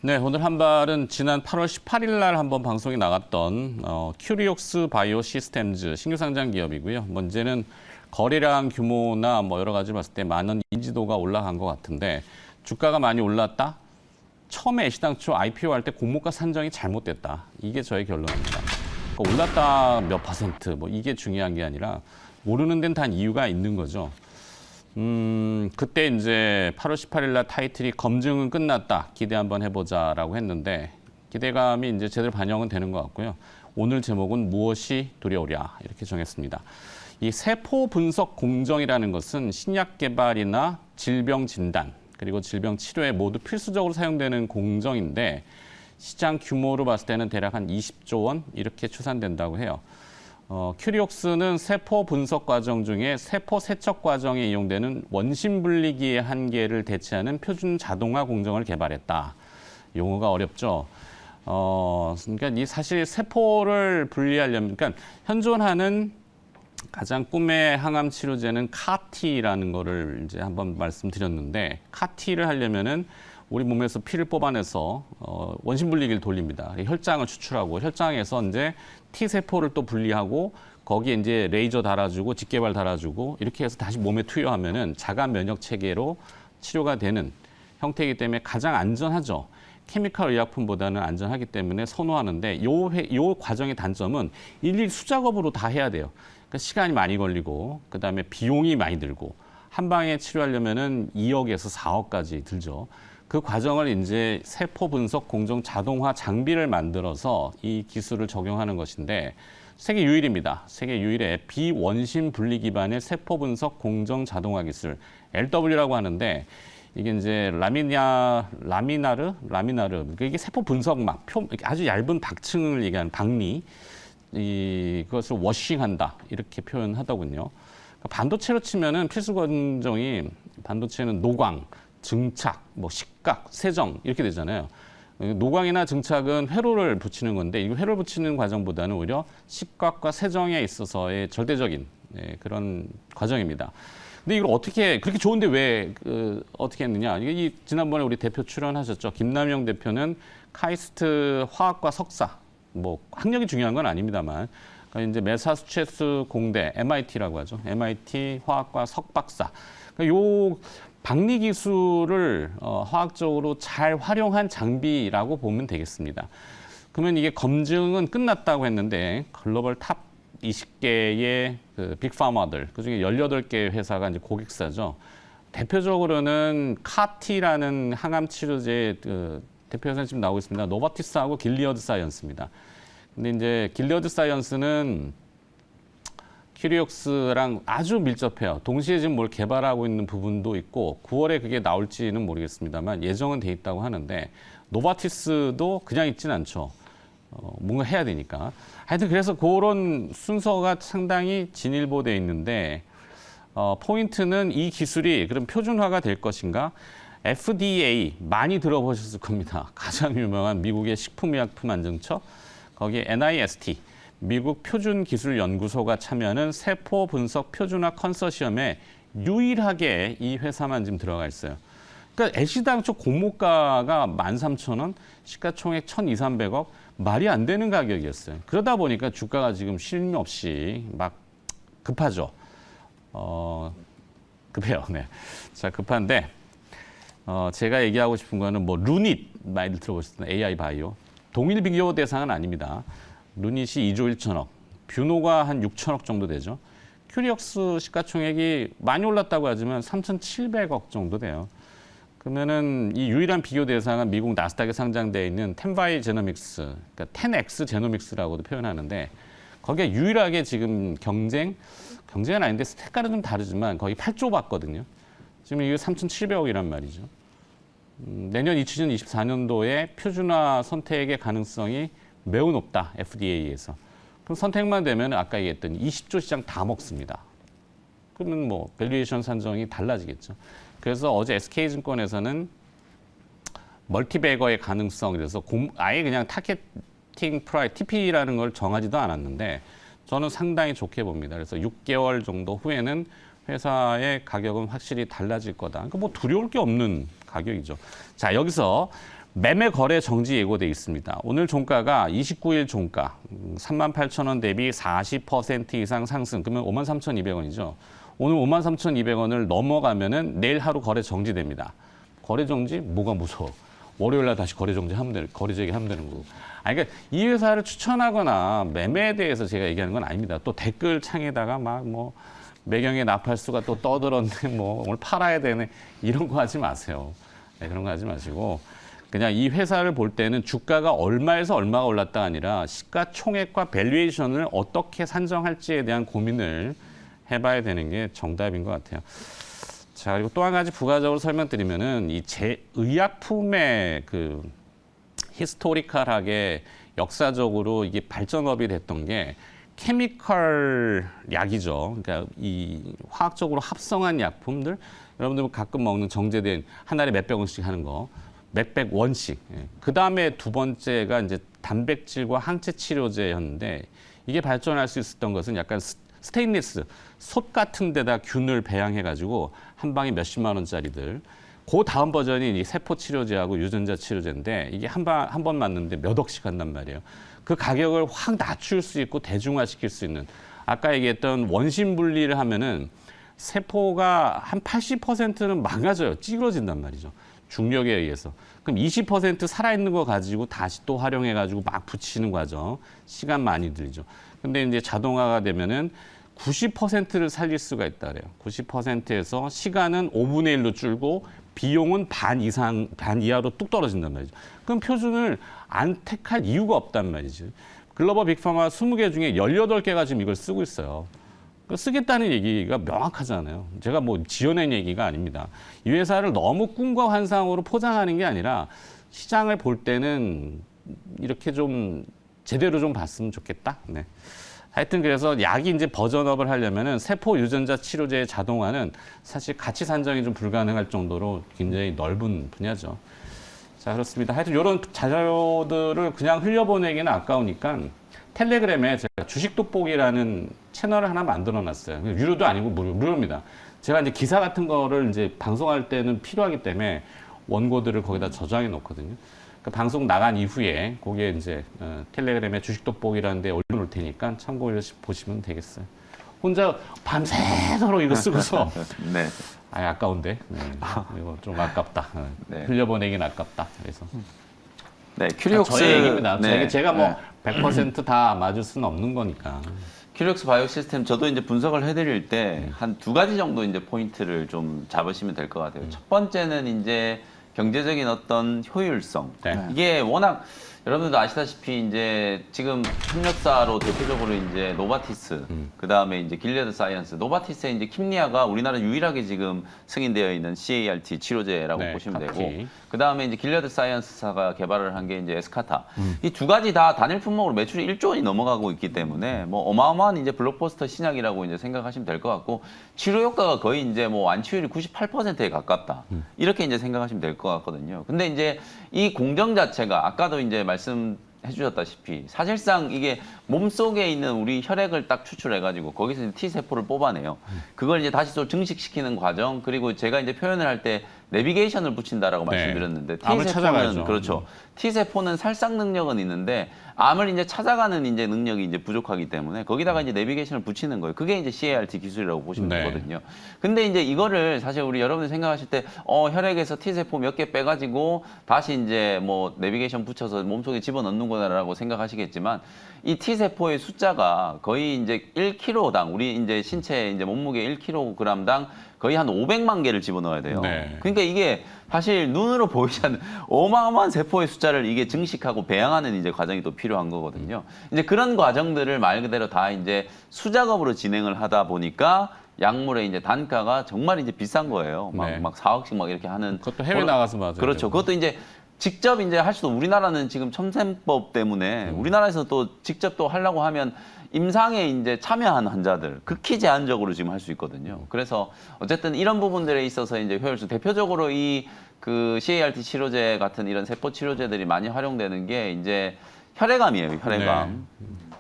네, 오늘 한 발은 지난 8월 18일 날 한번 방송에 나갔던 큐리옥스 바이오 시스템즈 신규 상장 기업이고요. 문제는 거래량 규모나 뭐 여러 가지 봤을 때 많은 인지도가 올라간 것 같은데 주가가 많이 올랐다? 처음에 애시당초 IPO 할 때 공모가 산정이 잘못됐다. 이게 저의 결론입니다. 그러니까 올랐다 몇 퍼센트 뭐 이게 중요한 게 아니라 오르는 데는 다 이유가 있는 거죠. 그때 이제 8월 18일 날 타이틀이 검증은 끝났다. 기대 한번 해보자라고 했는데 기대감이 이제 제대로 반영은 되는 것 같고요. 오늘 제목은 무엇이 두려우랴 이렇게 정했습니다. 이 세포 분석 공정이라는 것은 신약 개발이나 질병 진단 그리고 질병 치료에 모두 필수적으로 사용되는 공정인데 시장 규모로 봤을 때는 대략 한 20조 원 이렇게 추산된다고 해요. 큐리옥스는 세포 분석 과정 중에 세포 세척 과정에 이용되는 원심 분리기의 한계를 대체하는 표준 자동화 공정을 개발했다. 용어가 어렵죠. 그러니까 이 사실 세포를 분리하려면, 그러니까 현존하는 가장 꿈의 항암 치료제는 카티라는 거를 이제 한번 말씀드렸는데 카티를 하려면은 우리 몸에서 피를 뽑아내서 원심 분리기를 돌립니다. 혈장을 추출하고 혈장에서 이제 T 세포를 또 분리하고 거기에 이제 레이저 달아주고 직개발 달아주고 이렇게 해서 다시 몸에 투여하면은 자가 면역 체계로 치료가 되는 형태이기 때문에 가장 안전하죠. 케미컬 의약품보다는 안전하기 때문에 선호하는데 요 과정의 단점은 일일 수작업으로 다 해야 돼요. 그러니까 시간이 많이 걸리고 그다음에 비용이 많이 들고 한 방에 치료하려면은 2억에서 4억까지 들죠. 그 과정을 이제 세포 분석 공정 자동화 장비를 만들어서 이 기술을 적용하는 것인데 세계 유일입니다. 세계 유일의 비원심 분리 기반의 세포 분석 공정 자동화 기술 LW라고 하는데 이게 이제 라미나르 이게 세포 분석 막 아주 얇은 박층을 얘기하는 박리 이것을 워싱한다 이렇게 표현하더군요. 반도체로 치면은 필수 공정이 반도체는 노광 증착, 뭐 식각, 세정 이렇게 되잖아요. 노광이나 증착은 회로를 붙이는 건데 이 회로를 붙이는 과정보다는 오히려 식각과 세정에 있어서의 절대적인 그런 과정입니다. 근데 이걸 어떻게 그렇게 좋은데 왜 어떻게 했느냐? 이게 지난번에 우리 대표 출연하셨죠. 김남영 대표는 카이스트 화학과 석사, 뭐 학력이 중요한 건 아닙니다만 그러니까 이제 매사추세츠 공대 MIT라고 하죠. MIT 화학과 석박사. 그러니까 요 박리 기술을 화학적으로 잘 활용한 장비라고 보면 되겠습니다. 그러면 이게 검증은 끝났다고 했는데 글로벌 탑 20개의 그 빅파마들, 그중에 18개의 회사가 이제 고객사죠. 대표적으로는 카티라는 항암 치료제 대표 회사는 지금 나오고 있습니다. 노바티스하고 길리어드 사이언스입니다. 근데 이제 길리어드 사이언스는 큐리옥스랑 아주 밀접해요. 동시에 지금 뭘 개발하고 있는 부분도 있고 9월에 그게 나올지는 모르겠습니다만 예정은 돼 있다고 하는데 노바티스도 그냥 있진 않죠. 뭔가 해야 되니까. 하여튼 그래서 그런 순서가 상당히 진일보돼 있는데 포인트는 이 기술이 그럼 표준화가 될 것인가? FDA 많이 들어보셨을 겁니다. 가장 유명한 미국의 식품의약품안정처 거기에 NIST 미국 표준기술연구소가 참여하는 세포 분석 표준화 컨소시엄에 유일하게 이 회사만 지금 들어가 있어요. 그러니까 애시당초 공모가가 13,000원, 시가총액 1,200~1,300억 말이 안 되는 가격이었어요. 그러다 보니까 주가가 지금 쉼 없이 막 급하죠. 급해요. 네. 자, 급한데 제가 얘기하고 싶은 거는 뭐 루닛 많이 들어보셨던 AI 바이오 동일 비교 대상은 아닙니다. 루닛이 2조 1천억, 뷰노가 한 6천억 정도 되죠. 큐리옥스 시가총액이 많이 올랐다고 하지만 3,700억 정도 돼요. 그러면은 이 유일한 비교 대상은 미국 나스닥에 상장되어 있는 텐바이 제노믹스, 그러니까 10X 제노믹스라고도 표현하는데 거기에 유일하게 지금 경쟁은 아닌데 색깔은 좀 다르지만 거의 8조 받거든요. 지금 이게 3,700억이란 말이죠. 내년 2024년도에 표준화 선택의 가능성이 매우 높다, FDA에서. 그럼 선택만 되면 아까 얘기했던 20조 시장 다 먹습니다. 그러면 뭐 밸류에이션 산정이 달라지겠죠. 그래서 어제 SK증권에서는 멀티베거의 가능성이라서 아예 그냥 타겟팅 프라이스, TP라는 걸 정하지도 않았는데 저는 상당히 좋게 봅니다. 그래서 6개월 정도 후에는 회사의 가격은 확실히 달라질 거다. 그러니까 뭐 두려울 게 없는 가격이죠. 자, 여기서 매매 거래 정지 예고돼 있습니다. 오늘 종가가 29일 종가 38,000원 대비 40% 이상 상승. 그러면 53,200원이죠. 오늘 53,200원을 넘어가면은 내일 하루 거래 정지됩니다. 거래 정지? 뭐가 무서워? 월요일 날 다시 거래 정지하면 되는, 거래 재개하면 되는 거고. 그러니까 이 회사를 추천하거나 매매에 대해서 제가 얘기하는 건 아닙니다. 또 댓글 창에다가 막 뭐 매경의 나팔수가 또 떠들었네, 뭐 오늘 팔아야 되네, 이런 거 하지 마세요. 네, 그런 거 하지 마시고 그냥 이 회사를 볼 때는 주가가 얼마에서 얼마가 올랐다가 아니라 시가총액과 밸류에이션을 어떻게 산정할지에 대한 고민을 해봐야 되는 게 정답인 것 같아요. 자, 그리고 또 한 가지 부가적으로 설명드리면은 이 의약품의 그 히스토리컬하게 역사적으로 이게 발전업이 됐던 게 케미컬 약이죠. 그러니까 이 화학적으로 합성한 약품들, 여러분들 가끔 먹는 정제된 한 달에 몇백 원씩 하는 거, 몇백 원씩. 그 다음에 두 번째가 이제 단백질과 항체 치료제였는데 이게 발전할 수 있었던 것은 약간 스테인리스, 솥 같은 데다 균을 배양해가지고 한 방에 몇십만 원짜리들. 그 다음 버전이 이 세포 치료제하고 유전자 치료제인데 이게 한 번 맞는데 몇 억씩 한단 말이에요. 그 가격을 확 낮출 수 있고 대중화시킬 수 있는, 아까 얘기했던 원심 분리를 하면은 세포가 한 80%는 망가져요. 찌그러진단 말이죠. 중력에 의해서. 그럼 20% 살아있는 거 가지고 다시 또 활용해가지고 막 붙이는 과정. 시간 많이 들죠. 근데 이제 자동화가 되면은 90%를 살릴 수가 있다 그래요. 90%에서 시간은 5분의 1로 줄고 비용은 반 이하로 뚝 떨어진단 말이죠. 그럼 표준을 안 택할 이유가 없단 말이죠. 글로벌 빅파마 20개 중에 18개가 지금 이걸 쓰고 있어요. 쓰겠다는 얘기가 명확하잖아요. 제가 뭐 지어낸 얘기가 아닙니다. 이 회사를 너무 꿈과 환상으로 포장하는 게 아니라 시장을 볼 때는 이렇게 좀 제대로 좀 봤으면 좋겠다. 네. 하여튼 그래서 약이 이제 버전업을 하려면은 세포 유전자 치료제의 자동화는 사실 가치 산정이 좀 불가능할 정도로 굉장히 넓은 분야죠. 자, 그렇습니다. 하여튼 이런 자료들을 그냥 흘려보내기는 아까우니까 텔레그램에 제가 주식 돋보기라는 채널을 하나 만들어 놨어요. 유료도 아니고 무료입니다. 제가 이제 기사 같은 거를 이제 방송할 때는 필요하기 때문에 원고들을 거기다 저장해 놓거든요. 그러니까 방송 나간 이후에 거기에 이제 텔레그램에 주식 돋보기라는 데 올려놓을 테니까 참고해 보시면 되겠어요. 혼자 밤새도록 이거 쓰고서 네. 아까운데. 네. 이거 좀 아깝다. 네. 흘려보내긴 아깝다. 그래서 네, 큐리옥스 저의 얘기입니다. 네. 제가 뭐 100%다 맞을 수는 없는 거니까. 큐리옥스 바이오 시스템 저도 이제 분석을 해드릴 때 한 두 가지 정도 이제 포인트를 좀 잡으시면 될 것 같아요. 첫 번째는 이제 경제적인 어떤 효율성. 네. 이게 워낙 여러분들도 아시다시피 이제 지금 협력사로 대표적으로 이제 노바티스, 그 다음에 이제 길레드 사이언스, 노바티스의 이제 킴리아가 우리나라 유일하게 지금 승인되어 있는 CAR-T 치료제라고 네, 보시면 카키. 되고, 그 다음에 이제 길레드 사이언스사가 개발을 한 게 이제 에스카타. 이 두 가지 다 단일 품목으로 매출이 1조 원이 넘어가고 있기 때문에 뭐 어마어마한 이제 블록버스터 신약이라고 이제 생각하시면 될 것 같고, 치료 효과가 거의 이제 뭐 완치율이 98%에 가깝다. 이렇게 이제 생각하시면 될 것 같거든요. 근데 이제 이 공정 자체가 아까도 이제 말씀해 주셨다시피 사실상 이게 몸속에 있는 우리 혈액을 딱 추출해가지고 거기서 이제 T세포를 뽑아내요. 그걸 이제 다시 또 증식시키는 과정, 그리고 제가 이제 표현을 할 때 내비게이션을 붙인다라고 네. 말씀드렸는데 암을 찾아가야죠. 그렇죠. T세포는 살상 능력은 있는데 암을 이제 찾아가는 이제 능력이 이제 부족하기 때문에 거기다가 이제 내비게이션을 붙이는 거예요. 그게 이제 CAR-T 기술이라고 보시면 네. 되거든요. 근데 이제 이거를 사실 우리 여러분들 생각하실 때 혈액에서 T세포 몇 개 빼가지고 다시 이제 뭐 내비게이션 붙여서 몸속에 집어넣는구나라고 생각하시겠지만 이 T세포의 숫자가 거의 이제 1kg당 우리 이제 신체 이제 몸무게 1kg당 거의 한 500만 개를 집어넣어야 돼요. 네. 그러니까 이게 사실 눈으로 보이지 않는 어마어마한 세포의 숫자를 이게 증식하고 배양하는 이제 과정이 또 필요한 거거든요. 이제 그런 과정들을 말 그대로 다 이제 수작업으로 진행을 하다 보니까 약물의 이제 단가가 정말 이제 비싼 거예요. 네. 막 4억씩 막 이렇게 하는. 그것도 해외 나가서 맞아요. 그렇죠. 그것도 이제 직접 이제 할 수도, 우리나라는 지금 첨셈법 때문에 우리나라에서 또 직접 또 하려고 하면 임상에 이제 참여한 환자들 극히 제한적으로 지금 할 수 있거든요. 그래서 어쨌든 이런 부분들에 있어서 이제 효율성, 대표적으로 이 그 CAR-T 치료제 같은 이런 세포 치료제들이 많이 활용되는 게 이제 혈액암이에요. 혈액암.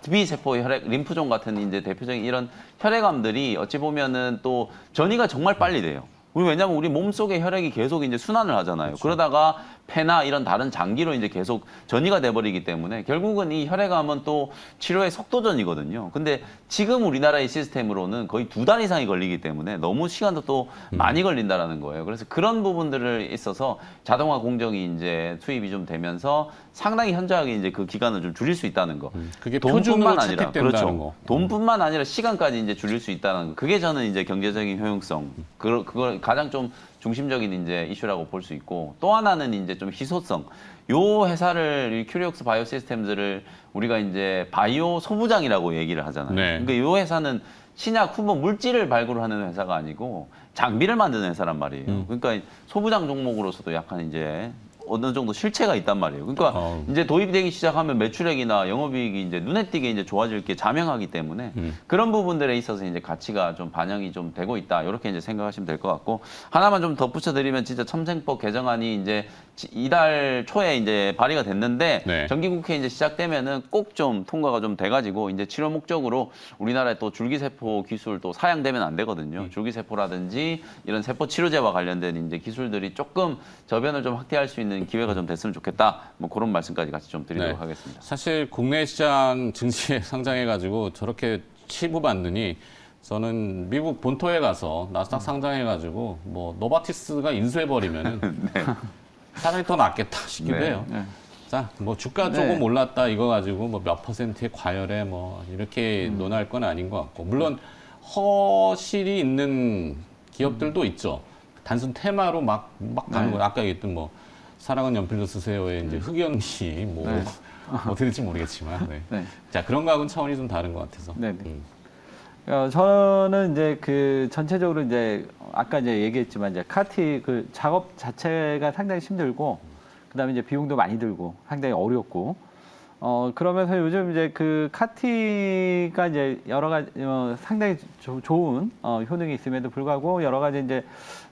B세포 혈액, 림프종 같은 이제 대표적인 이런 혈액암들이 어찌 보면은 또 전이가 정말 빨리 돼요. 왜냐면 우리 몸속에 혈액이 계속 이제 순환을 하잖아요. 그러다가 폐나 이런 다른 장기로 이제 계속 전이가 돼버리기 때문에 결국은 이 혈액암은 또 치료의 속도전이거든요. 근데 지금 우리나라의 시스템으로는 거의 2달 이상이 걸리기 때문에 너무 시간도 또 많이 걸린다라는 거예요. 그래서 그런 부분들을 있어서 자동화 공정이 이제 투입이 좀 되면서 상당히 현저하게 이제 그 기간을 좀 줄일 수 있다는 거. 그게 표준으로 채택된다는 그렇죠. 거. 돈뿐만 아니라 시간까지 이제 줄일 수 있다는 거. 그게 저는 이제 경제적인 효용성. 그걸 가장 좀 중심적인 이제 이슈라고 볼 수 있고 또 하나는 이제 좀 희소성. 요 회사를 이 큐리옥스 바이오 시스템즈를 우리가 이제 바이오 소부장이라고 얘기를 하잖아요. 네. 그러니까 요 회사는 신약 후보 물질을 발굴하는 회사가 아니고 장비를 만드는 회사란 말이에요. 그러니까 소부장 종목으로서도 약간 이제 어느 정도 실체가 있단 말이에요. 그러니까 이제 도입되기 시작하면 매출액이나 영업이익이 이제 눈에 띄게 이제 좋아질 게 자명하기 때문에 그런 부분들에 있어서 이제 가치가 좀 반영이 좀 되고 있다. 이렇게 이제 생각하시면 될 것 같고 하나만 좀 덧붙여 드리면 진짜 첨생법 개정안이 이제 이달 초에 이제 발의가 됐는데 네. 정기국회 이제 시작되면은 꼭 좀 통과가 좀 돼가지고 이제 치료 목적으로 우리나라에 또 줄기세포 기술 또 사양되면 안 되거든요. 줄기세포라든지 이런 세포 치료제와 관련된 이제 기술들이 조금 저변을 좀 확대할 수 있는 기회가 좀 됐으면 좋겠다. 뭐 그런 말씀까지 같이 좀 드리도록 네. 하겠습니다. 사실 국내 시장 증시에 상장해가지고 저렇게 치부받느니 저는 미국 본토에 가서 나스닥 상장해가지고 뭐 노바티스가 인수해버리면은 사람이 더 낫겠다 싶기도 네. 해요. 네. 자, 뭐 주가 조금 올랐다 이거 가지고 뭐 몇 퍼센트의 과열에 뭐 이렇게 논할 건 아닌 것 같고 물론 허실이 있는 기업들도 있죠. 단순 테마로 막 가는 거 아까 얘기했던 뭐 사랑은 연필로 쓰세요의 이제 흑연 씨뭐 어떻게 될지 모르겠지만 네. 네. 자 그런 거하고는 차원이 좀 다른 것 같아서. 네네. 저는 이제 그 전체적으로 이제 아까 이제 얘기했지만 이제 카티 그 작업 자체가 상당히 힘들고 그다음에 이제 비용도 많이 들고 상당히 어렵고 그러면서 요즘 이제 그 카티가 이제 여러 가지 상당히 좋은 효능이 있음에도 불구하고 여러 가지 이제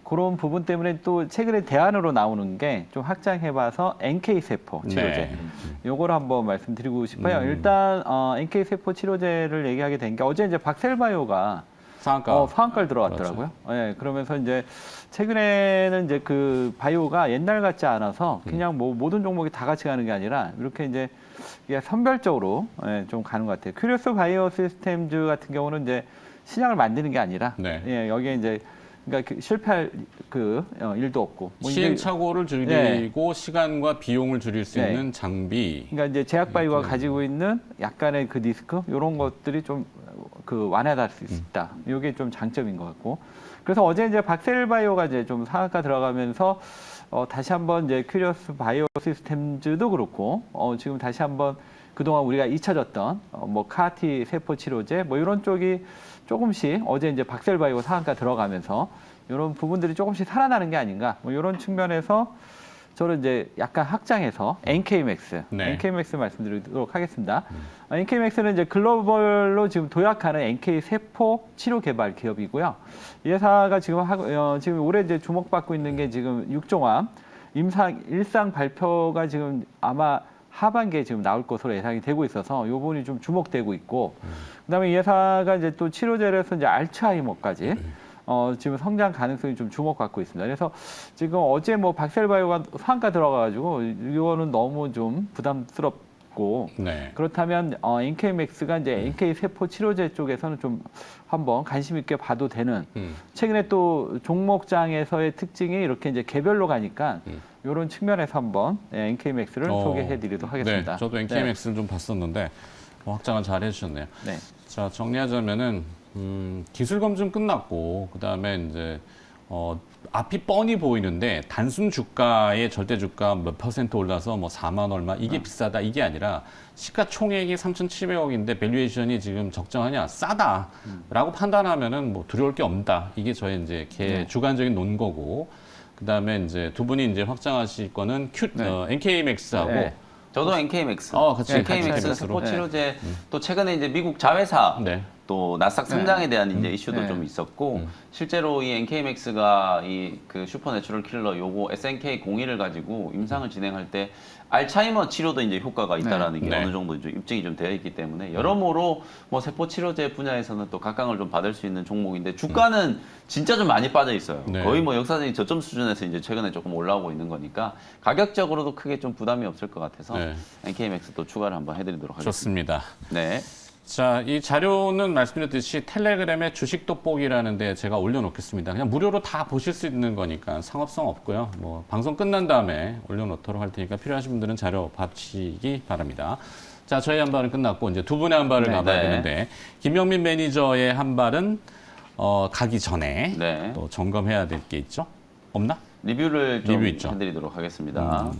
그런 부분 때문에 또 최근에 대안으로 나오는 게 좀 확장해봐서 NK 세포 치료제. 네. 요거를 한번 말씀드리고 싶어요. 일단 NK 세포 치료제를 얘기하게 된 게 어제 이제 박셀바이오가 상한가를 들어왔더라고요. 그렇죠. 예, 그러면서 이제 최근에는 이제 그 바이오가 옛날 같지 않아서 그냥 뭐 모든 종목이 다 같이 가는 게 아니라 이렇게 이제 이게 선별적으로 좀 가는 것 같아요. 큐리오스 바이오 시스템즈 같은 경우는 이제 신약을 만드는 게 아니라 네. 여기에 이제 그러니까 실패할 일도 없고 뭐 시행착오를 줄이고 시간과 비용을 줄일 수 있는 장비. 그러니까 이제 제약바이오가 가지고 있는 약간의 그 리스크 이런 것들이 좀 그 완화될 수 있다. 이게 좀 장점인 것 같고. 그래서 어제 이제 박셀바이오가 이제 좀 상한가 들어가면서 다시 한번 이제 큐리오스 바이오 시스템즈도 그렇고 지금 다시 한번 그동안 우리가 잊혀졌던 뭐 카티 세포 치료제 뭐 이런 쪽이 조금씩 어제 이제 박셀바이오 상한가 들어가면서 이런 부분들이 조금씩 살아나는 게 아닌가 뭐 이런 측면에서 저는 이제 약간 확장해서 NK맥스, 네. NK맥스 말씀드리도록 하겠습니다. NK맥스는 이제 글로벌로 지금 도약하는 NK 세포 치료 개발 기업이고요. 이 회사가 지금 지금 올해 이제 주목받고 있는 게 지금 육종암 일상 발표가 지금 아마 하반기에 지금 나올 것으로 예상이 되고 있어서 이 부분이 좀 주목되고 있고, 그다음에 이 회사가 이제 또 치료제를 해서 이제 알츠하이머까지 지금 성장 가능성이 좀 주목받고 있습니다. 그래서 지금 어제 뭐 박셀바이오가 상한가 들어가가지고 이거는 너무 좀 부담스럽고 네. 그렇다면 NK맥스가 이제 NK 세포 치료제 쪽에서는 좀 한번 관심 있게 봐도 되는 최근에 또 종목장에서의 특징이 이렇게 이제 개별로 가니까 이런 측면에서 한번 NK맥스를 소개해드리도록 하겠습니다. 네, 저도 NK맥스를 좀 봤었는데 확장을 잘 해주셨네요. 네. 자 정리하자면은 기술 검증 끝났고 그다음에 이제 앞이 뻔히 보이는데 단순 주가의 절대 주가 몇 퍼센트 올라서 뭐 4만 얼마 이게 비싸다 이게 아니라 시가총액이 3,700억인데 밸류에이션이 지금 적정하냐 싸다라고 판단하면은 뭐 두려울 게 없다 이게 저의 이제 주관적인 논거고 그다음에 이제 두 분이 이제 확장하실 거는 NK맥스하고 저도 NK맥스. 같이 NK맥스 NK맥스로. 세포 치료제 또 최근에 이제 미국 자회사 또 나스닥 상장에 대한 이제 이슈도 네. 좀 있었고 실제로 이 NK맥스가 이 그 슈퍼내추럴 킬러 요거 SNK01을 가지고 임상을 진행할 때 알츠하이머 치료도 이제 효과가 있다라는 게 네. 어느 정도 이제 입증이 좀 되어 있기 때문에 여러모로 뭐 세포 치료제 분야에서는 또 각광을 좀 받을 수 있는 종목인데 주가는 진짜 좀 많이 빠져 있어요. 네. 거의 뭐 역사적인 저점 수준에서 이제 최근에 조금 올라오고 있는 거니까 가격적으로도 크게 좀 부담이 없을 것 같아서 네. NK맥스 또 추가를 한번 해드리도록 하겠습니다. 좋습니다. 네. 자, 이 자료는 말씀드렸듯이 텔레그램에 주식 돋보기라는 데 제가 올려놓겠습니다. 그냥 무료로 다 보실 수 있는 거니까 상업성 없고요. 뭐 방송 끝난 다음에 올려놓도록 할 테니까 필요하신 분들은 자료 받으시기 바랍니다. 자, 저희 한 발은 끝났고 이제 두 분의 한 발을 네. 가봐야 네. 되는데 김영민 매니저의 한 발은 가기 전에 네. 또 점검해야 될 게 있죠? 없나? 리뷰를 좀 리뷰 있죠. 해드리도록 하겠습니다.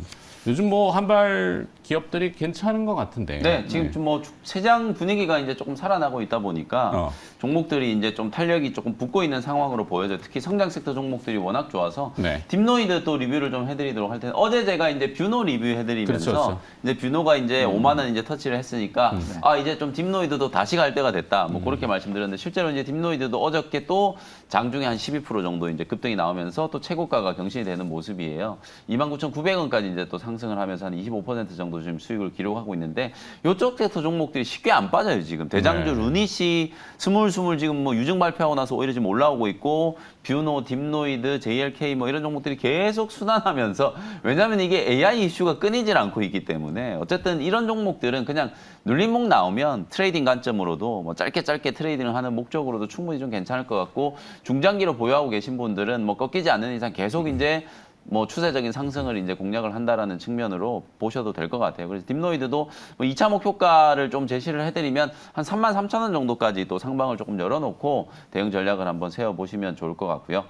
요즘 뭐 한발 기업들이 괜찮은 것 같은데. 네, 지금 좀 뭐 시장 분위기가 이제 조금 살아나고 있다 보니까 종목들이 이제 좀 탄력이 조금 붙고 있는 상황으로 보여져요. 특히 성장 섹터 종목들이 워낙 좋아서 네. 딥노이드 또 리뷰를 좀 해드리도록 할 텐데 어제 제가 이제 뷰노 리뷰 해드리면서 그렇죠. 이제 뷰노가 이제 5만 원 이제 터치를 했으니까 아 이제 좀 딥노이드도 다시 갈 때가 됐다. 뭐 그렇게 말씀드렸는데 실제로 이제 딥노이드도 어저께 또 장중에 한 12% 정도 이제 급등이 나오면서 또 최고가가 경신이 되는 모습이에요. 29,900원까지 이제 또 상승을 하면서 한 25% 정도 지금 수익을 기록하고 있는데 이쪽 섹터 종목들이 쉽게 안 빠져요 지금. 대장주 네. 루닛이 스물스물 지금 뭐 유증 발표하고 나서 오히려 지금 올라오고 있고 뷰노, 딥노이드, JLK 뭐 이런 종목들이 계속 순환하면서 왜냐하면 이게 AI 이슈가 끊이질 않고 있기 때문에 어쨌든 이런 종목들은 그냥 눌림목 나오면 트레이딩 관점으로도 뭐 짧게 트레이딩을 하는 목적으로도 충분히 좀 괜찮을 것 같고 중장기로 보유하고 계신 분들은 뭐 꺾이지 않는 이상 계속 이제 뭐 추세적인 상승을 이제 공략을 한다라는 측면으로 보셔도 될 것 같아요. 그래서 딥노이드도 뭐 2차목 효과를 좀 제시를 해드리면 한 33,000원 정도까지 또 상방을 조금 열어놓고 대응 전략을 한번 세워보시면 좋을 것 같고요.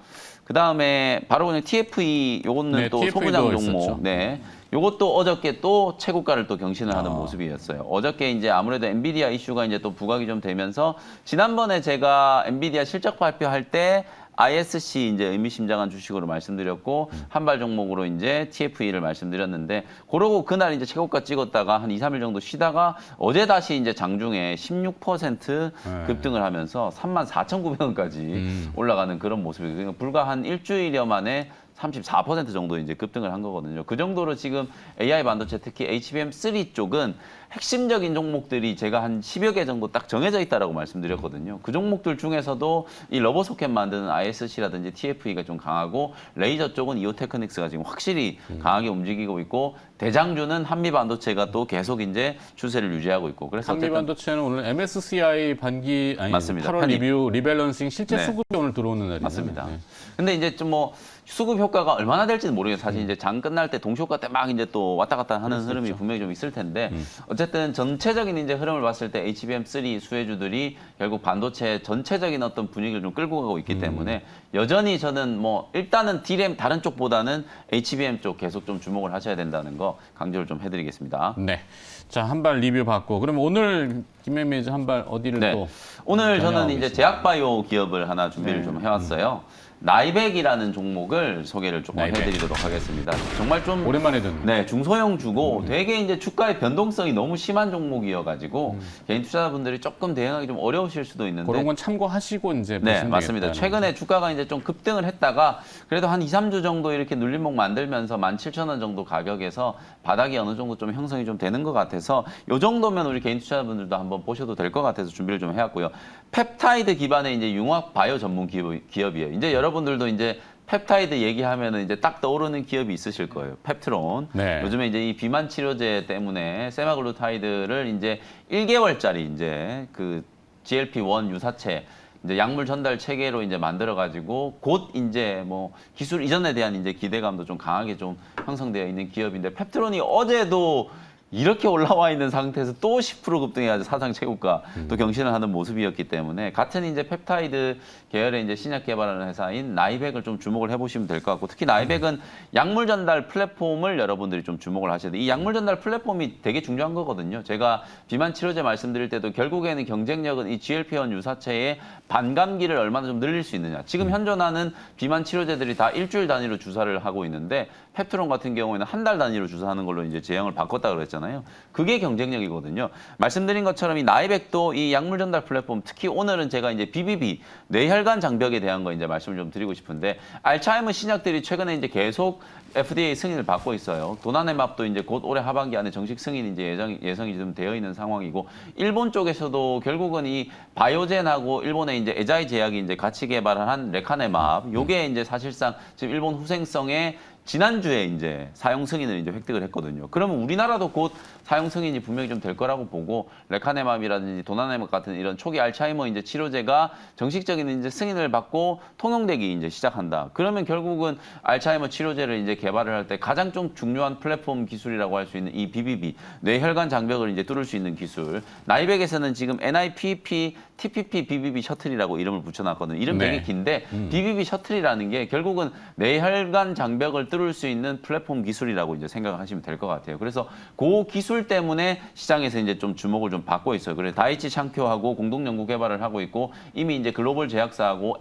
그 다음에 바로 그냥 TFE 요거는 네, 또 TFE 도 소부장 있었죠. 종목. 네. 요것도 어저께 또 최고가를 또 경신을 하는 아. 모습이었어요. 어저께 이제 아무래도 엔비디아 이슈가 이제 또 부각이 좀 되면서 지난번에 제가 엔비디아 실적 발표할 때 ISC 이제 의미심장한 주식으로 말씀드렸고 한발 종목으로 이제 TFE를 말씀드렸는데 그러고 그날 이제 최고가 찍었다가 한 2, 3일 정도 쉬다가 어제 다시 이제 장중에 16% 급등을 하면서 34,900원까지 올라가는 그런 모습이거든요. 그러니까 불과 한 일주일여 만에 34% 정도 이제 급등을 한 거거든요. 그 정도로 지금 AI 반도체 특히 HBM3 쪽은 핵심적인 종목들이 제가 한 10여 개 정도 딱 정해져 있다라고 말씀드렸거든요. 그 종목들 중에서도 이 러버 소켓 만드는 ISC라든지 TFE가 좀 강하고 레이저 쪽은 이오테크닉스가 지금 확실히 강하게 움직이고 있고 대장주는 한미 반도체가 또 계속 이제 추세를 유지하고 있고 그래서 한미 어쨌든 반도체는 오늘 MSCI 반기 아니 맞습니다. 8월 편입. 리뷰 리밸런싱 실제 네. 수급이 오늘 들어오는 날이네요. 맞습니다. 네. 근데 이제 좀 뭐 수급 효과가 얼마나 될지는 모르겠어요. 사실 이제 장 끝날 때 동시효과 때 막 이제 또 왔다 갔다 하는 흐름이 분명히 좀 있을 텐데 어쨌든 전체적인 이제 흐름을 봤을 때 HBM3 수혜주들이 결국 반도체 전체적인 어떤 분위기를 좀 끌고 가고 있기 때문에 여전히 저는 뭐 일단은 D램 다른 쪽보다는 HBM 쪽 계속 좀 주목을 하셔야 된다는 거 강조를 좀 해드리겠습니다. 네. 자, 한 발 리뷰 받고 그럼 오늘 김현 매니저 한 발 어디를 네. 또 오늘 저는 겨냥하고 이제 계십니까? 제약바이오 기업을 하나 준비를 좀 해왔어요. 나이백이라는 종목을 소개를 조금 나이백. 해드리도록 하겠습니다. 정말 좀 오랜만에 듣는. 네, 중소형 주고 되게 이제 주가의 변동성이 너무 심한 종목이어가지고 개인 투자자분들이 조금 대응하기 좀 어려우실 수도 있는데 그런 건 참고하시고 이제 네, 보시면 맞습니다. 되겠다는 최근에 주가가 이제 좀 급등을 했다가 그래도 한 2, 3주 정도 이렇게 눌림목 만들면서 17,000원 정도 가격에서 바닥이 어느 정도 좀 형성이 좀 되는 것 같아서 이 정도면 우리 개인 투자자분들도 한번 보셔도 될 것 같아서 준비를 좀 해왔고요. 펩타이드 기반의 이제 융합 바이오 전문 기업이에요. 이제 여러분들도 이제 펩타이드 얘기하면은 이제 딱 떠오르는 기업이 있으실 거예요. 펩트론. 네. 요즘에 이제 이 비만 치료제 때문에 세마글루타이드를 이제 1개월짜리 이제 그 GLP-1 유사체 이제 약물 전달 체계로 이제 만들어 가지고 곧 이제 뭐 기술 이전에 대한 이제 기대감도 좀 강하게 좀 형성되어 있는 기업인데 펩트론이 어제도 이렇게 올라와 있는 상태에서 또 10% 급등해가지고 사상 최고가 또 경신을 하는 모습이었기 때문에 같은 이제 펩타이드 계열의 이제 신약 개발하는 회사인 나이백을 좀 주목을 해보시면 될 것 같고 특히 나이백은 약물 전달 플랫폼을 여러분들이 좀 주목을 하셔야 돼요. 이 약물 전달 플랫폼이 되게 중요한 거거든요. 제가 비만 치료제 말씀드릴 때도 결국에는 경쟁력은 이 GLP-1 유사체의 반감기를 얼마나 좀 늘릴 수 있느냐. 지금 현존하는 비만 치료제들이 다 일주일 단위로 주사를 하고 있는데 펩트론 같은 경우에는 한 달 단위로 주사하는 걸로 이제 제형을 바꿨다 그랬잖아요. 있잖아요. 그게 경쟁력이거든요. 말씀드린 것처럼 이 나이백도 이 약물 전달 플랫폼, 특히 오늘은 제가 이제 BBB 뇌혈관 장벽에 대한 거 이제 말씀을 좀 드리고 싶은데, 알츠하이머 신약들이 최근에 이제 계속 FDA 승인을 받고 있어요. 도나네맙도 이제 곧 올해 하반기 안에 정식 승인이 이제 예정이 좀 되어 있는 상황이고, 일본 쪽에서도 결국은 이 바이오젠하고 일본의 이제 에자이 제약이 이제 같이 개발한 레카네맙, 요게 이제 사실상 지금 일본 후생성의 지난주에 이제 사용 승인을 이제 획득을 했거든요. 그러면 우리나라도 곧 사용 승인이 분명히 좀 될 거라고 보고, 레카네맙이라든지 도나네맙 같은 이런 초기 알츠하이머 이제 치료제가 정식적인 이제 승인을 받고 통용되기 이제 시작한다. 그러면 결국은 알츠하이머 치료제를 이제 개발을 할 때 가장 좀 중요한 플랫폼 기술이라고 할 수 있는 이 BBB, 뇌혈관 장벽을 이제 뚫을 수 있는 기술. 나이백에서는 지금 NIPP, TPP, BBB 셔틀이라고 이름을 붙여놨거든요. 이름 되게 긴데 BBB 셔틀이라는 게 결국은 뇌혈관 장벽을 뚫을 수 있는 플랫폼 기술이라고 이제 생각하시면 될 것 같아요. 그래서 그 기술 때문에 시장에서 이제 좀 주목을 좀 받고 있어요. 그래서 다이치 창교하고 공동 연구 개발을 하고 있고, 이미 이제 글로벌 제약사하고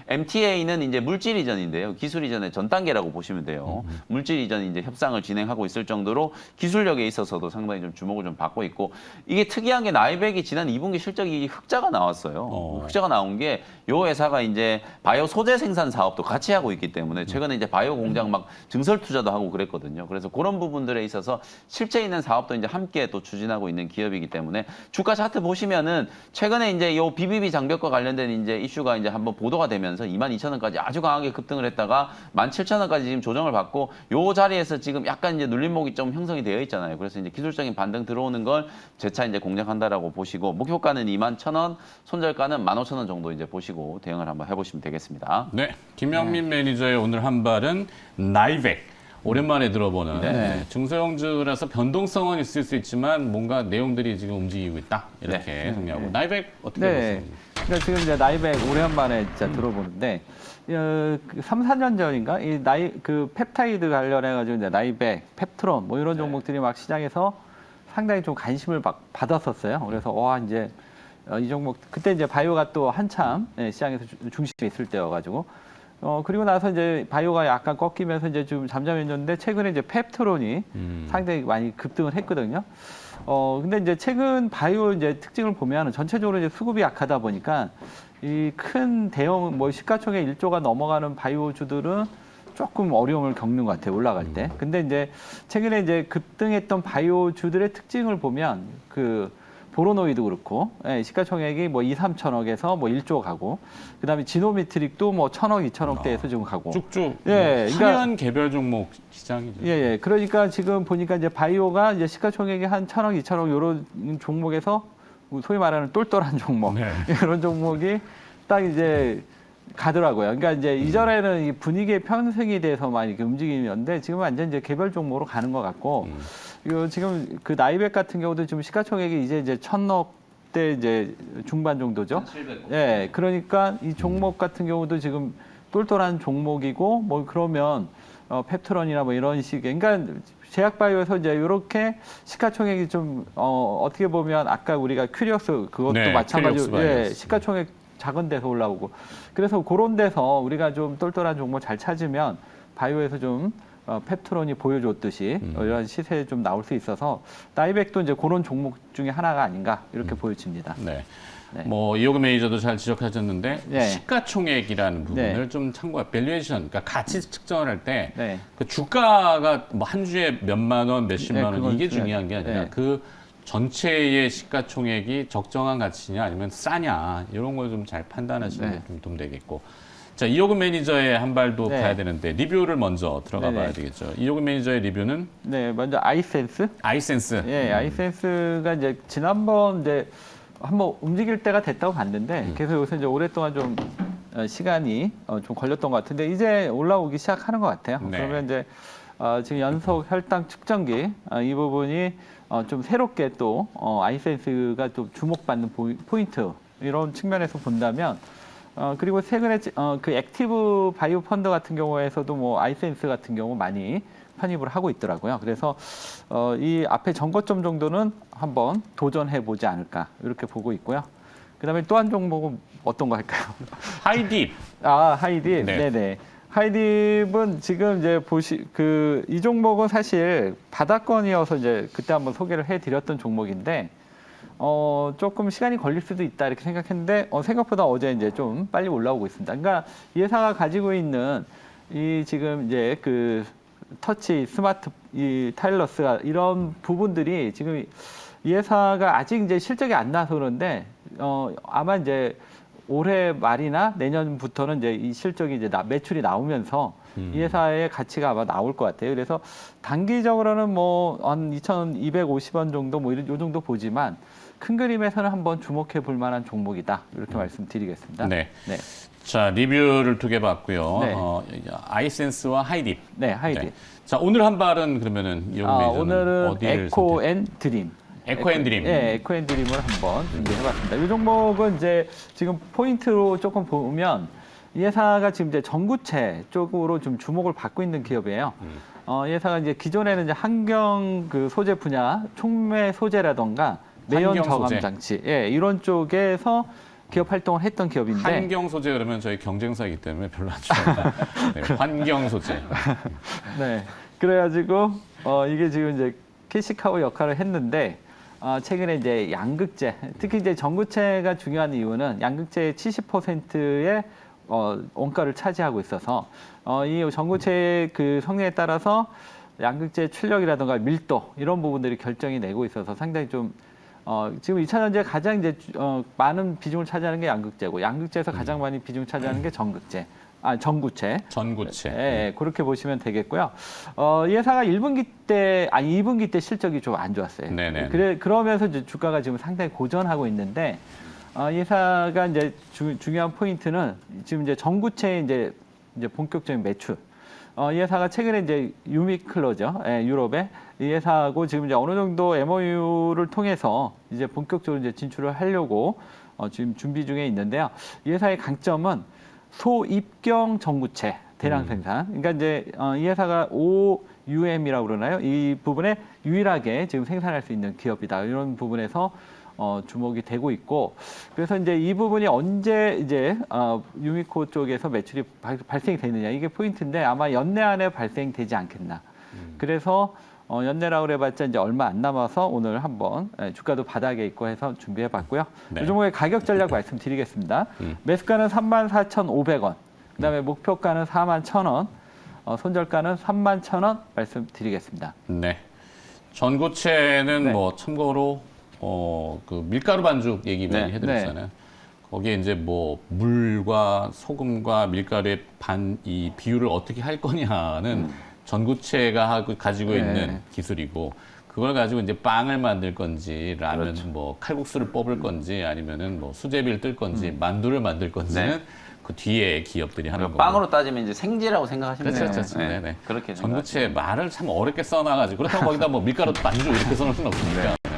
MTA는 이제 물질 이전인데요. 기술 이전의 전 단계라고 보시면 돼요. 물질 이전 이제 협상을 진행하고 있을 정도로 기술력에 있어서도 상당히 좀 주목을 좀 받고 있고, 이게 특이한 게 나이백이 지난 2분기 실적이 흑자가 나왔어요. 흑자가 나온 게 요 회사가 이제 바이오 소재 생산 사업도 같이 하고 있기 때문에 최근에 이제 바이오 공장 막 증설 투자도 하고 그랬거든요. 그래서 그런 부분들에 있어서 실제 있는 사업도 이제 함께 또 추진하고 있는 기업이기 때문에 주가 차트 보시면은 최근에 이제 요 BBB 장벽과 관련된 이제 이슈가 이제 한번 보도가 되면서 22,000원까지 아주 강하게 급등을 했다가 17,000원까지 지금 조정을 받고, 요 자리에서 지금 약간 이제 눌림목이 좀 형성이 되어 있잖아요. 그래서 이제 기술적인 반등 들어오는 걸 재차 이제 공략한다라고 보시고, 목표가는 21,000원, 손절가는 15,000원 정도 이제 보시고 대응을 한번 해보시면 되겠습니다. 네, 김영민 매니저의 오늘 한 발은 나이백. 오랜만에 들어보는 중소형주라서 변동성은 있을 수 있지만 뭔가 내용들이 지금 움직이고 있다, 이렇게 정리하고. 나이백 어떻게 보세요? 그러니까 지금 이제 나이백 오랜만에 진짜 들어보는데, 3, 4년 전인가 그 펩타이드 관련해 가지고 이제 나이백, 펩트론 뭐 이런 종목들이 막 시장에서 상당히 좀 관심을 받았었어요. 그래서 와 이제 이 종목 그때 이제 바이오가 또 한참 시장에서 중심에 있을 때여가지고, 그리고 나서 이제 바이오가 약간 꺾이면서 이제 좀 잠잠해졌는데, 최근에 이제 펩트론이 상당히 많이 급등을 했거든요. 근데 이제 최근 바이오 이제 특징을 보면 전체적으로 이제 수급이 약하다 보니까 이 큰 대형 뭐 시가총액 1조가 넘어가는 바이오주들은 조금 어려움을 겪는 것 같아요, 올라갈 때. 근데 이제 최근에 이제 급등했던 바이오주들의 특징을 보면 보로노이도 그렇고, 시가총액이 뭐 2, 3천억에서 뭐 1조 가고, 그다음에 지노미트릭도 뭐 1,000억, 2,000억대에서 지금 가고. 쭉쭉. 그러니까 화려한 개별 종목 시장이죠. 그러니까 지금 보니까 이제 바이오가 이제 시가총액이 한 1,000억, 2,000억 이런 종목에서 소위 말하는 똘똘한 종목, 이런 종목이 딱 이제 가더라고요. 그러니까 이제 이전에는 이 분위기의 편승이 돼서 많이 이렇게 움직이는데, 지금 완전 이제 개별 종목으로 가는 것 같고, 이거 지금 그 나이백 같은 경우도 지금 시가총액이 이제 1,000억대 이제 중반 정도죠. 700억. 그러니까 이 종목 같은 경우도 지금 똘똘한 종목이고, 뭐 그러면 펩트론이나 뭐 이런 식의, 그러니까 제약바이오에서 이제 이렇게 시가총액이 좀 어떻게 보면 아까 우리가 큐리오스 그것도 마찬가지로 시가총액 작은 데서 올라오고, 그래서 그런 데서 우리가 좀 똘똘한 종목 잘 찾으면 바이오에서 좀 펩트론이 보여줬듯이 이런 시세에 좀 나올 수 있어서 나이백도 이제 그런 종목 중에 하나가 아닌가 이렇게 보여집니다. 뭐 이호금 매니저도 잘 지적하셨는데 시가총액이라는 부분을 좀 참고해. 밸류에이션, 그러니까 가치 측정을 할 때 그 주가가 뭐 한 주에 몇만 원, 몇십만 원 이게 중요한 게 아니라 그 전체의 시가총액이 적정한 가치냐 아니면 싸냐, 이런 걸 좀 잘 판단하시는 게 좀 도움되겠고. 자, 이호금 매니저의 한 발도 봐야 되는데 리뷰를 먼저 들어가 봐야 되겠죠. 이호금 매니저의 리뷰는 먼저 아이센스. 아이센스가 이제 지난번 이제 한번 움직일 때가 됐다고 봤는데 계속 여기서 이제 오랫동안 좀 시간이 좀 걸렸던 것 같은데 이제 올라오기 시작하는 것 같아요. 그러면 이제 지금 연속 혈당 측정기 이 부분이 좀 새롭게 또 아이센스가 또 주목받는 포인트, 이런 측면에서 본다면, 그리고 최근에 그 액티브 바이오 펀드 같은 경우에서도 뭐 아이센스 같은 경우 많이 편입을 하고 있더라고요. 그래서 이 앞에 전고점 정도는 한번 도전해 보지 않을까 이렇게 보고 있고요. 그다음에 또 한 종목은 어떤 거 할까요? 하이딥. 하이딥. 네네. 하이딥은 지금 이제 이 종목은 사실 바닥권이어서 이제 그때 한번 소개를 해드렸던 종목인데 조금 시간이 걸릴 수도 있다 이렇게 생각했는데 생각보다 어제 이제 좀 빨리 올라오고 있습니다. 그러니까 이 회사가 가지고 있는 이 지금 이제 그 터치, 스마트, 이 타일러스가 이런 부분들이 지금 이 회사가 아직 이제 실적이 안 나서 그런데 아마 이제 올해 말이나 내년부터는 이제 이 실적이 이제 매출이 나오면서 이 회사의 가치가 아마 나올 것 같아요. 그래서 단기적으로는 뭐 한 2,250원 정도 뭐 요 정도 보지만 큰 그림에서는 한번 주목해 볼 만한 종목이다. 이렇게 말씀드리겠습니다. 네. 네. 자, 리뷰를 2개 봤고요. 네. 아이센스와 하이딥. 네, 하이딥. 네. 자, 오늘 한 발은 그러면은 이용 매니저는 오늘은 어디를 에코 앤 드림. 에코 앤 드림. 네, 에코 앤 드림을 한번 준비해봤습니다. 이 종목은 이제 지금 포인트로 조금 보면 이 회사가 지금 이제 전구체 쪽으로 좀 주목을 받고 있는 기업이에요. 이 회사가 이제 기존에는 이제 환경 그 소재 분야, 촉매 소재라던가 매연 환경 소재. 저감 장치, 예, 이런 쪽에서 기업 활동을 했던 기업인데 환경 소재 그러면 저희 경쟁사이기 때문에 별로 안 좋아요. 네, 환경 소재. 네, 그래가지고 이게 지금 이제 캐시카우 역할을 했는데 최근에 이제 양극재, 특히 이제 전구체가 중요한 이유는 양극재의 70%의 원가를 차지하고 있어서 이 전구체의 그 성능에 따라서 양극재 출력이라든가 밀도 이런 부분들이 결정이 내고 있어서 상당히 좀 지금 2차 전지에 가장 이제 많은 비중을 차지하는 게 양극재고 양극재에서 가장 많이 비중을 차지하는 게 전구체. 전구체. 예, 그렇게 보시면 되겠고요. 이 회사가 2분기 때 실적이 좀 안 좋았어요. 네네. 그러면서 이제 주가가 지금 상당히 고전하고 있는데, 이 회사가 이제 중요한 포인트는 지금 이제 전구체의 이제 본격적인 매출. 이 회사가 최근에 이제 유미클로죠. 예, 유럽에. 이 회사하고 지금 이제 어느 정도 MOU를 통해서 이제 본격적으로 이제 진출을 하려고 지금 준비 중에 있는데요. 이 회사의 강점은 소입경 전구체 대량 생산. 그러니까 이제 이 회사가 OUM이라고 그러나요? 이 부분에 유일하게 지금 생산할 수 있는 기업이다. 이런 부분에서 주목이 되고 있고, 그래서 이제 이 부분이 언제 이제 유미코 쪽에서 매출이 발생이 되느냐 이게 포인트인데 아마 연내 안에 발생되지 않겠나. 그래서 연내라고 그래봤자 이제 얼마 안 남아서 오늘 한번 주가도 바닥에 있고 해서 준비해봤고요. 네. 이 종목의 가격 전략 말씀드리겠습니다. 매수가는 34,500원, 그다음에 목표가는 41,000원, 손절가는 31,000원 말씀드리겠습니다. 네. 전구체는 네. 뭐 참고로 그 밀가루 반죽 얘기 많이 네. 해드렸잖아요. 거기에 이제 뭐 물과 소금과 밀가루의 이 비율을 어떻게 할 거냐는 전구체가 가지고 네. 있는 기술이고, 그걸 가지고 이제 빵을 만들 건지 라면 그렇죠. 뭐 칼국수를 뽑을 건지 아니면은 뭐 수제비를 뜰 건지 만두를 만들 건지는 네. 그 뒤에 기업들이 하는 거고. 빵으로 따지면 이제 생지라고 생각하시면 그렇죠, 돼요. 그렇죠. 네, 네. 그렇게 전구체 말을 참 어렵게 써놔가지고 그렇다고 거기다 뭐 밀가루 반죽 이렇게 써놓을 수는 없으니까. 네.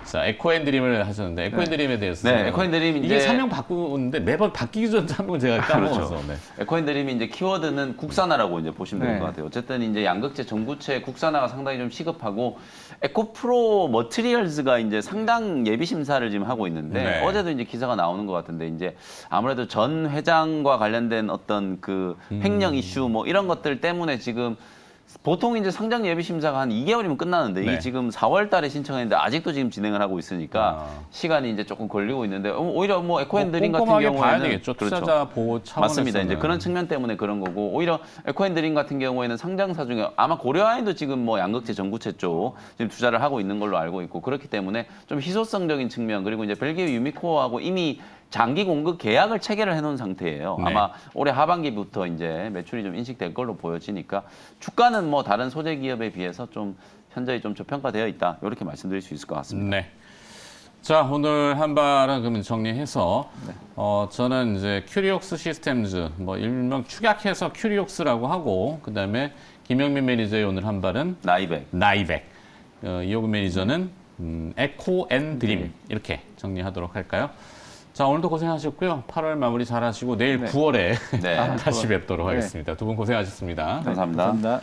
자, 에코앤드림을 하셨는데 에코앤드림에 대해서 네, 에코앤드림 이게 이제 설명 바꾸는데 매번 바뀌기 전에 설명을 제가 까먹었어. 그렇죠. 네. 에코앤드림이 이제 키워드는 국산화라고 이제 보시면 될 네. 것 같아요. 어쨌든 이제 양극재, 전구체 국산화가 상당히 좀 시급하고, 에코프로 머티리얼즈가 이제 상당 예비 심사를 지금 하고 있는데 네. 어제도 이제 기사가 나오는 것 같은데, 이제 아무래도 전 회장과 관련된 어떤 그 횡령 이슈 뭐 이런 것들 때문에 지금 보통 이제 상장 예비 심사가 한 2개월이면 끝나는데 이게 네. 지금 4월 달에 신청했는데 아직도 지금 진행을 하고 있으니까 시간이 이제 조금 걸리고 있는데, 오히려 뭐 에코앤드림 같은 꼼꼼하게 경우에는 봐야 되겠죠. 투자자 보호 차원에서. 맞습니다. 이제 그런 측면 때문에 그런 거고, 오히려 에코앤드림 같은 경우에는 상장사 중에 아마 고려아연도 지금 뭐 양극재, 전구체 쪽 지금 투자를 하고 있는 걸로 알고 있고, 그렇기 때문에 좀 희소성적인 측면, 그리고 이제 벨기에 유미코어하고 이미 장기 공급 계약을 체결을 해놓은 상태예요. 네. 아마 올해 하반기부터 이제 매출이 좀 인식될 걸로 보여지니까 주가는 뭐 다른 소재 기업에 비해서 좀 현저히 좀 저평가되어 있다. 이렇게 말씀드릴 수 있을 것 같습니다. 네. 자, 오늘 한 발은 그러면 정리해서 저는 이제 큐리옥스 시스템즈, 뭐 일명 축약해서 큐리옥스라고 하고, 그다음에 김영민 매니저의 오늘 한 발은 나이백, 이호근 매니저는 에코앤드림 이렇게 정리하도록 할까요? 자, 오늘도 고생하셨고요. 8월 마무리 잘하시고 내일 9월에 네. 다시 뵙도록 하겠습니다. 두 분 고생하셨습니다. 감사합니다. 감사합니다.